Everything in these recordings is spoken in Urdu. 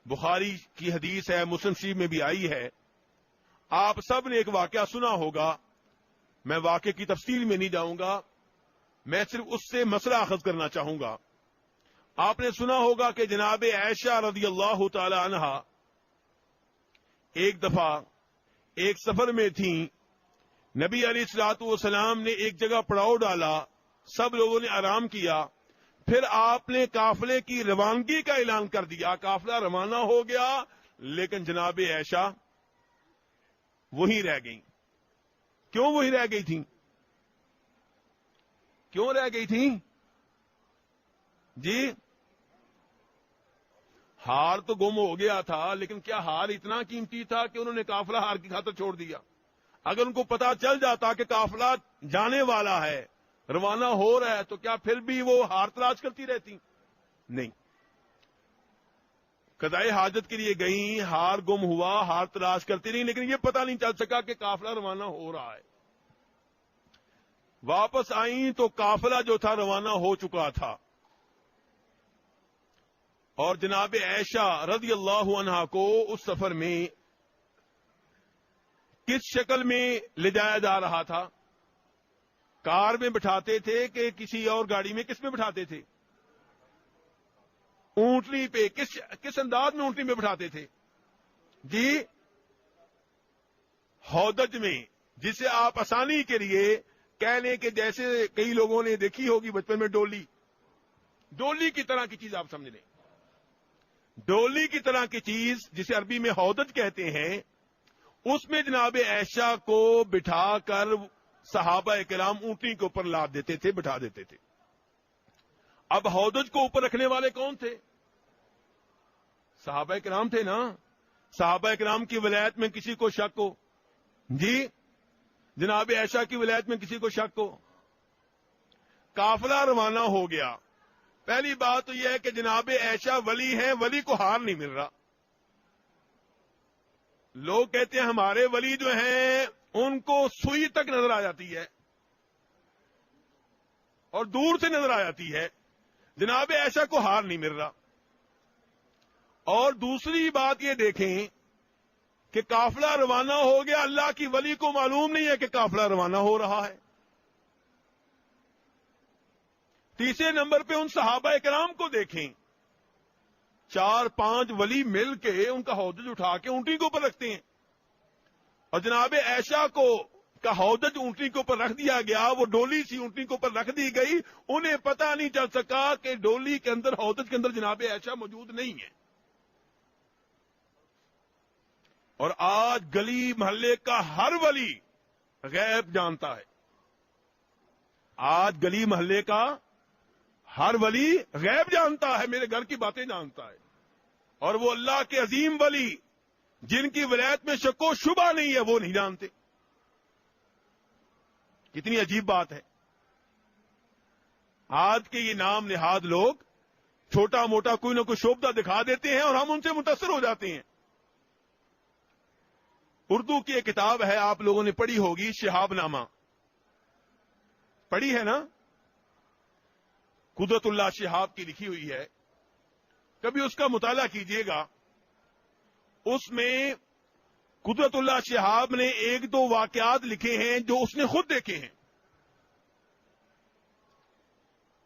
بخاری کی حدیث ہے، مسلم شریف میں بھی آئی ہے. آپ سب نے ایک واقعہ سنا ہوگا، میں واقعے کی تفصیل میں نہیں جاؤں گا، میں صرف اس سے مسئلہ اخذ کرنا چاہوں گا. آپ نے سنا ہوگا کہ جناب عائشہ رضی اللہ تعالی عنہا ایک دفعہ ایک سفر میں تھیں. نبی علیہ الصلوۃ والسلام نے ایک جگہ پڑاؤ ڈالا، سب لوگوں نے آرام کیا، پھر آپ نے قافلے کی روانگی کا اعلان کر دیا. قافلہ روانہ ہو گیا، لیکن جناب عائشہ وہیں رہ گئیں. کیوں وہیں رہ گئی تھیں؟ کیوں رہ گئی تھیں جی؟ ہار تو گم ہو گیا تھا، لیکن کیا ہار اتنا قیمتی تھا کہ انہوں نے قافلہ ہار کی خاطر چھوڑ دیا؟ اگر ان کو پتا چل جاتا کہ قافلہ جانے والا ہے، روانہ ہو رہا ہے، تو کیا پھر بھی وہ ہار تلاش کرتی رہتی؟ نہیں. قضائے حاجت کے لیے گئیں، ہار گم ہوا، ہار تلاش کرتی رہی، لیکن یہ پتا نہیں چل سکا کہ قافلہ روانہ ہو رہا ہے. واپس آئیں تو قافلہ جو تھا روانہ ہو چکا تھا، اور جناب عائشہ رضی اللہ عنہا کو اس سفر میں کس شکل میں لے جایا جا رہا تھا؟ کار میں بٹھاتے تھے کہ کسی اور گاڑی میں؟ کس میں بٹھاتے تھے؟ اونٹنی پہ. کس انداز میں اونٹنی میں بٹھاتے تھے جی؟ ہودج میں، جسے آپ آسانی کے لیے کہہ لیں کہ جیسے کئی لوگوں نے دیکھی ہوگی بچپن میں ڈولی کی طرح کی چیز آپ سمجھ لیں. ڈولی کی طرح کی چیز جسے عربی میں ہودج کہتے ہیں، اس میں جناب عائشہ کو بٹھا کر صحابہ کرام اونٹنی کے اوپر لاد دیتے تھے، بٹھا دیتے تھے. اب ہودج کو اوپر رکھنے والے کون تھے؟ صحابہ کرام تھے نا. صحابہ کرام کی ولایت میں کسی کو شک ہو جی؟ جناب عائشہ کی ولایت میں کسی کو شک ہو؟ قافلہ روانہ ہو گیا. پہلی بات تو یہ ہے کہ جناب عائشہ ولی ہیں، ولی کو ہار نہیں مل رہا. لوگ کہتے ہیں ہمارے ولی جو ہیں ان کو سوئی تک نظر آ جاتی ہے اور دور سے نظر آ جاتی ہے، جناب عائشہ کو ہار نہیں مل رہا. اور دوسری بات یہ دیکھیں کہ قافلہ روانہ ہو گیا، اللہ کی ولی کو معلوم نہیں ہے کہ قافلہ روانہ ہو رہا ہے. تیسرے نمبر پہ ان صحابہ کرام کو دیکھیں، 4-5 ولی مل کے ان کا ہودج اٹھا کے اونٹنی کے اوپر رکھتے ہیں، اور جناب عائشہ کو کا ہودج اونٹنی کے اوپر رکھ دیا گیا. وہ ڈولی سی اونٹنی کے اوپر رکھ دی گئی، انہیں پتہ نہیں چل سکا کہ ڈولی کے اندر، ہودج کے اندر جناب عائشہ موجود نہیں ہے. اور آج گلی محلے کا ہر ولی غیب جانتا ہے. آج گلی محلے کا ہر ولی غیب جانتا ہے، میرے گھر کی باتیں جانتا ہے. اور وہ اللہ کے عظیم ولی جن کی ولایت میں شک و شبہ نہیں ہے، وہ نہیں جانتے. کتنی عجیب بات ہے. آج کے یہ نام نہاد لوگ چھوٹا موٹا کوئی نہ کوئی شعبہ دکھا دیتے ہیں اور ہم ان سے متاثر ہو جاتے ہیں. اردو کی ایک کتاب ہے، آپ لوگوں نے پڑھی ہوگی، شہاب نامہ. پڑھی ہے نا؟ قدرت اللہ شہاب کی لکھی ہوئی ہے، کبھی اس کا مطالعہ کیجئے گا. اس میں قدرت اللہ شہاب نے 1-2 واقعات لکھے ہیں جو اس نے خود دیکھے ہیں.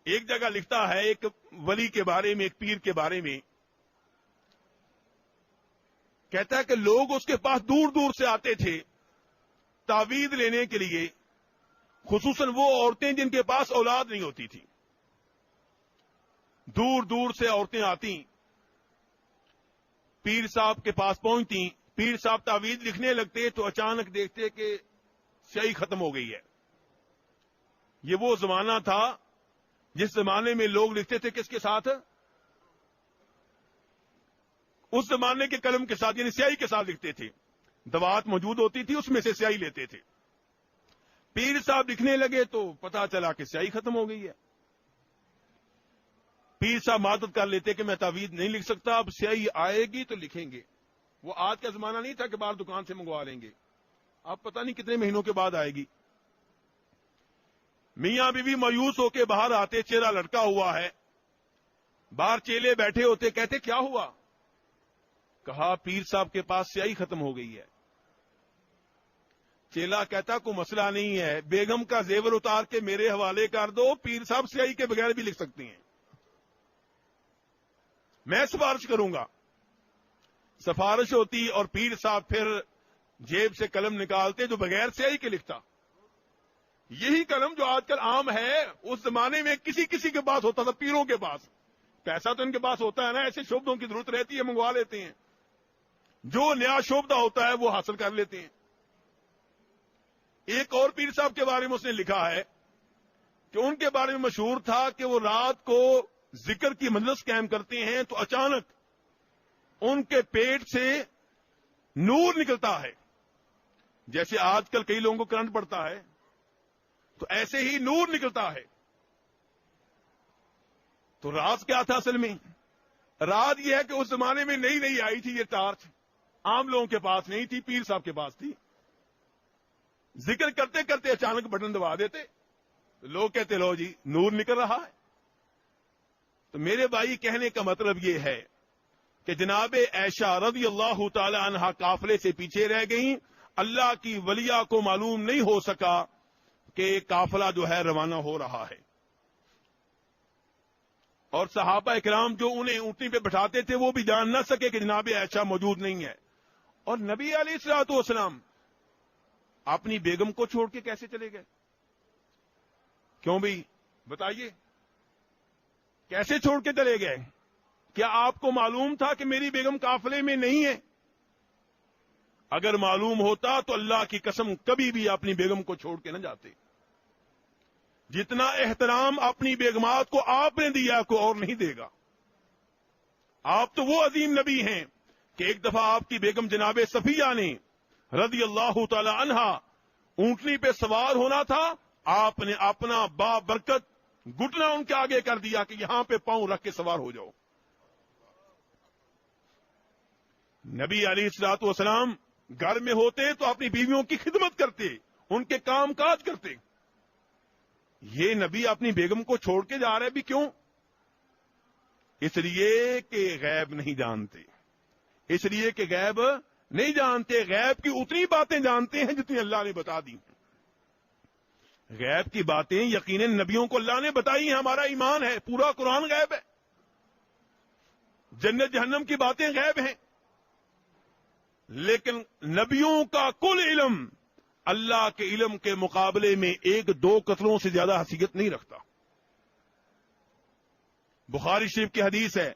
ایک جگہ لکھتا ہے ایک ولی کے بارے میں، ایک پیر کے بارے میں، کہتا ہے کہ لوگ اس کے پاس دور دور سے آتے تھے تعویذ لینے کے لیے، خصوصاً وہ عورتیں جن کے پاس اولاد نہیں ہوتی تھی. دور دور سے عورتیں آتی، پیر صاحب کے پاس پہنچتی، پیر صاحب تعویذ لکھنے لگتے تو اچانک دیکھتے کہ سیاہی ختم ہو گئی ہے. یہ وہ زمانہ تھا جس زمانے میں لوگ لکھتے تھے کس کے ساتھ؟ اس زمانے کے قلم کے ساتھ، یعنی سیاہی کے ساتھ لکھتے تھے. دوات موجود ہوتی تھی، اس میں سے سیاہی لیتے تھے. پیر صاحب لکھنے لگے تو پتا چلا کہ سیاہی ختم ہو گئی ہے. پیر صاحب معذرت کر لیتے کہ میں تعویذ نہیں لکھ سکتا، اب سیاہی آئے گی تو لکھیں گے. وہ آج کا زمانہ نہیں تھا کہ باہر دکان سے منگوا لیں گے، اب پتہ نہیں کتنے مہینوں کے بعد آئے گی. میاں بیوی مایوس ہو کے باہر آتے، چہرہ لٹکا ہوا ہے، باہر چیلے بیٹھے ہوتے، کہتے کیا ہوا؟ کہا پیر صاحب کے پاس سیاہی ختم ہو گئی ہے. چیلا کہتا کوئی مسئلہ نہیں ہے, بیگم کا زیور اتار کے میرے حوالے کر دو, پیر صاحب سیاہی کے بغیر بھی لکھ سکتی ہیں, میں سفارش کروں گا. سفارش ہوتی اور پیر صاحب پھر جیب سے قلم نکالتے جو بغیر سیاہی کے لکھتا. یہی قلم جو آج کل عام ہے, اس زمانے میں کسی کسی کے پاس ہوتا تھا, پیروں کے پاس. پیسہ تو ان کے پاس ہوتا ہے نا, ایسے شعبدوں کی ضرورت رہتی ہے, منگوا لیتے ہیں. جو نیا شعبدہ ہوتا ہے وہ حاصل کر لیتے ہیں. ایک اور پیر صاحب کے بارے میں اس نے لکھا ہے کہ ان کے بارے میں مشہور تھا کہ وہ رات کو ذکر کی مجلس قائم کرتے ہیں تو اچانک ان کے پیٹ سے نور نکلتا ہے. جیسے آج کل کئی لوگوں کو کرنٹ پڑتا ہے تو ایسے ہی نور نکلتا ہے. تو راز کیا تھا اصل میں؟ راز یہ ہے کہ اس زمانے میں نئی نئی آئی تھی یہ ٹارچ, عام لوگوں کے پاس نہیں تھی, پیر صاحب کے پاس تھی. ذکر کرتے کرتے اچانک بٹن دبا دیتے, لوگ کہتے لو جی نور نکل رہا ہے. تو میرے بھائی کہنے کا مطلب یہ ہے کہ جناب عائشہ رضی اللہ تعالی عنہا قافلے سے پیچھے رہ گئیں. اللہ کی ولیہ کو معلوم نہیں ہو سکا کہ قافلہ جو ہے روانہ ہو رہا ہے. اور صحابہ اکرام جو انہیں اونٹنی پہ بٹھاتے تھے وہ بھی جان نہ سکے کہ جناب عائشہ موجود نہیں ہے. اور نبی علیہ الصلوۃ والسلام اپنی بیگم کو چھوڑ کے کیسے چلے گئے؟ کیوں بھائی بتائیے, کیسے چھوڑ کے چلے گئے؟ کیا آپ کو معلوم تھا کہ میری بیگم قافلے میں نہیں ہے؟ اگر معلوم ہوتا تو اللہ کی قسم کبھی بھی اپنی بیگم کو چھوڑ کے نہ جاتے. جتنا احترام اپنی بیگمات کو آپ نے دیا کوئی اور نہیں دے گا. آپ تو وہ عظیم نبی ہیں کہ ایک دفعہ آپ کی بیگم جناب صفیہ نے رضی اللہ تعالی عنہا اونٹنی پہ سوار ہونا تھا, آپ نے اپنا بابرکت گھٹنا ان کے آگے کر دیا کہ یہاں پہ پاؤں رکھ کے سوار ہو جاؤ. نبی علیہ الصلوۃ والسلام گھر میں ہوتے تو اپنی بیویوں کی خدمت کرتے, ان کے کام کاج کرتے. یہ نبی اپنی بیگم کو چھوڑ کے جا رہے بھی کیوں؟ اس لیے کہ غیب نہیں جانتے, اس لیے کہ غیب نہیں جانتے. غیب کی اتنی باتیں جانتے ہیں جتنی اللہ نے بتا دی. غیب کی باتیں یقیناً نبیوں کو اللہ نے بتائی ہیں, ہمارا ایمان ہے. پورا قرآن غیب ہے, جنت جہنم کی باتیں غیب ہیں, لیکن نبیوں کا کل علم اللہ کے علم کے مقابلے میں ایک دو قطروں سے زیادہ حیثیت نہیں رکھتا. بخاری شریف کی حدیث ہے,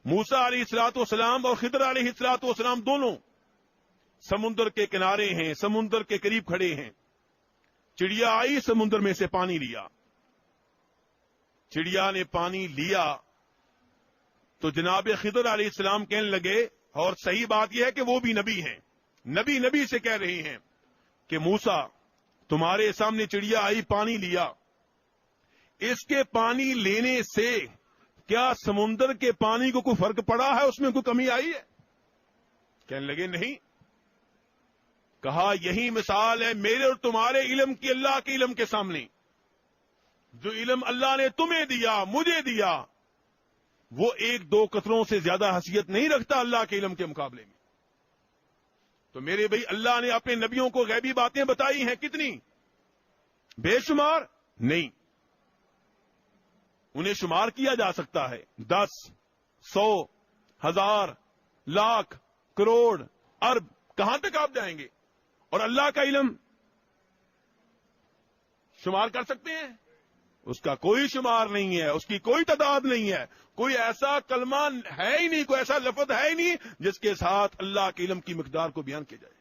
موسیٰ علیہ الصلوۃ والسلام اور خضر علیہ الصلوۃ والسلام دونوں سمندر کے کنارے ہیں, سمندر کے قریب کھڑے ہیں. چڑیا آئی, سمندر میں سے پانی لیا. چڑیا نے پانی لیا تو جناب خضر علیہ السلام کہنے لگے, اور صحیح بات یہ ہے کہ وہ بھی نبی ہیں, نبی سے کہہ رہے ہیں کہ موسیٰ تمہارے سامنے چڑیا آئی, پانی لیا, اس کے پانی لینے سے کیا سمندر کے پانی کو کوئی فرق پڑا ہے, اس میں کوئی کمی آئی ہے؟ کہنے لگے نہیں. کہا یہی مثال ہے میرے اور تمہارے علم کی اللہ کے علم کے سامنے. جو علم اللہ نے تمہیں دیا, مجھے دیا, وہ ایک دو قطروں سے زیادہ حیثیت نہیں رکھتا اللہ کے علم کے مقابلے میں. تو میرے بھائی اللہ نے اپنے نبیوں کو غیبی باتیں بتائی ہیں, کتنی؟ بے شمار نہیں. انہیں شمار کیا جا سکتا ہے, 10, 100, 1000, لاکھ, کروڑ, ارب, کہاں تک آپ جائیں گے؟ اور اللہ کا علم شمار کر سکتے ہیں؟ اس کا کوئی شمار نہیں ہے, اس کی کوئی تعداد نہیں ہے. کوئی ایسا کلمہ ہے ہی نہیں, کوئی ایسا لفظ ہے ہی نہیں جس کے ساتھ اللہ کے علم کی مقدار کو بیان کیا جائے.